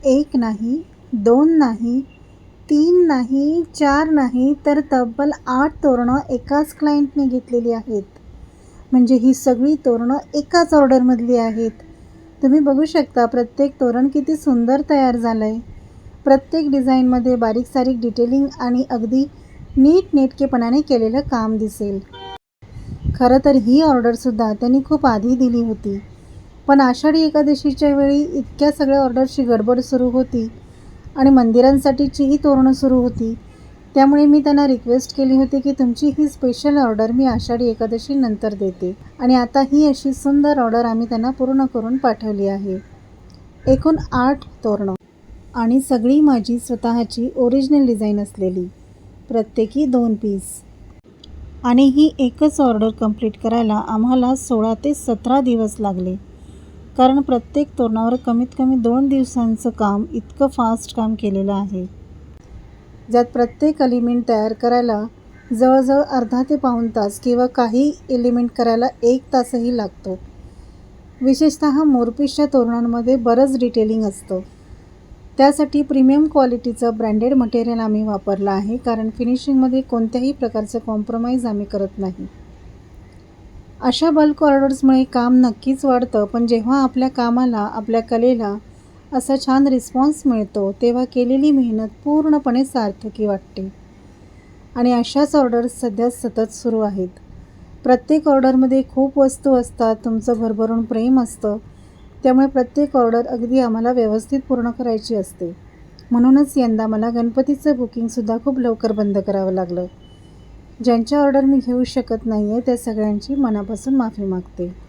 एक नाही, दोन नाही, तीन नाही, चार नाही, तर तब्बल 8 तोरणं एकाच क्लायंटने घेतलेली आहेत. म्हणजे ही सगळी तोरणं एकाच ऑर्डरमधली आहेत. तुम्ही बघू शकता प्रत्येक तोरण किती सुंदर तयार झालं आहे. प्रत्येक डिझाईनमध्ये बारीक-सारीक डिटेलिंग आणि अगदी नीटनेटकेपणाने केलेलं काम दिसेल. खरं तर ही ऑर्डरसुद्धा त्यांनी खूप आधी दिली होती. पण आषाढी एकादशीच्या वेळी इतक्या सगळ्या ऑर्डरची गडबड सुरू होती आणि मंदिरांसाठीचीही तोरणं सुरू होती. त्यामुळे मी त्यांना रिक्वेस्ट केली होती की तुमची ही स्पेशल ऑर्डर मी आषाढी एकादशी नंतर देते. आणि आता ही अशी सुंदर ऑर्डर आम्ही त्यांना पूर्ण करून पाठवली आहे. एकूण 8 तोरणं आणि सगळी माझी स्वतःची ओरिजिनल डिझाईन असलेली, प्रत्येकी 2 पीस. आणि ही एकच ऑर्डर कंप्लीट करायला आम्हाला 16 ते 17 दिवस लागले. कारण प्रत्येक तोरणावर कमीत कमी 2 दिवसांचं काम, इतकं फास्ट काम केलेलं आहे. ज्यात प्रत्येक एलिमेंट तयार करायला जवळजवळ अर्धा ते पाऊण तास किंवा काही एलिमेंट करायला 1 तासही लागतो. विशेषतः मोरपीसच्या तोरणांमध्ये बरंच डिटेलिंग असतं. त्यासाठी प्रीमियम क्वालिटीचं ब्रँडेड मटेरियल आम्ही वापरलं आहे, कारण फिनिशिंगमध्ये कोणत्याही प्रकारचं कॉम्प्रोमाइज आम्ही करत नाही. अशा बल्क ऑर्डर्समुळे काम नक्कीच वाढतं, पण जेव्हा आपल्या कामाला, आपल्या कलेला असा छान रिस्पॉन्स मिळतो, तेव्हा केलेली मेहनत पूर्णपणे सार्थकी वाटते. आणि अशाच ऑर्डर्स सध्या सतत सुरू आहेत. प्रत्येक ऑर्डरमध्ये खूप वस्तू असतात, तुमचं भरभरून प्रेम असतं. त्यामुळे प्रत्येक ऑर्डर अगदी आम्हाला व्यवस्थित पूर्ण करायची असते. म्हणूनच यंदा मला गणपतीचं बुकिंगसुद्धा खूप लवकर बंद करावं लागलं. ज्यांच्या ऑर्डर मी घेऊ शकत नाही आहे त्या सगळ्यांची मनापासून माफी मागते.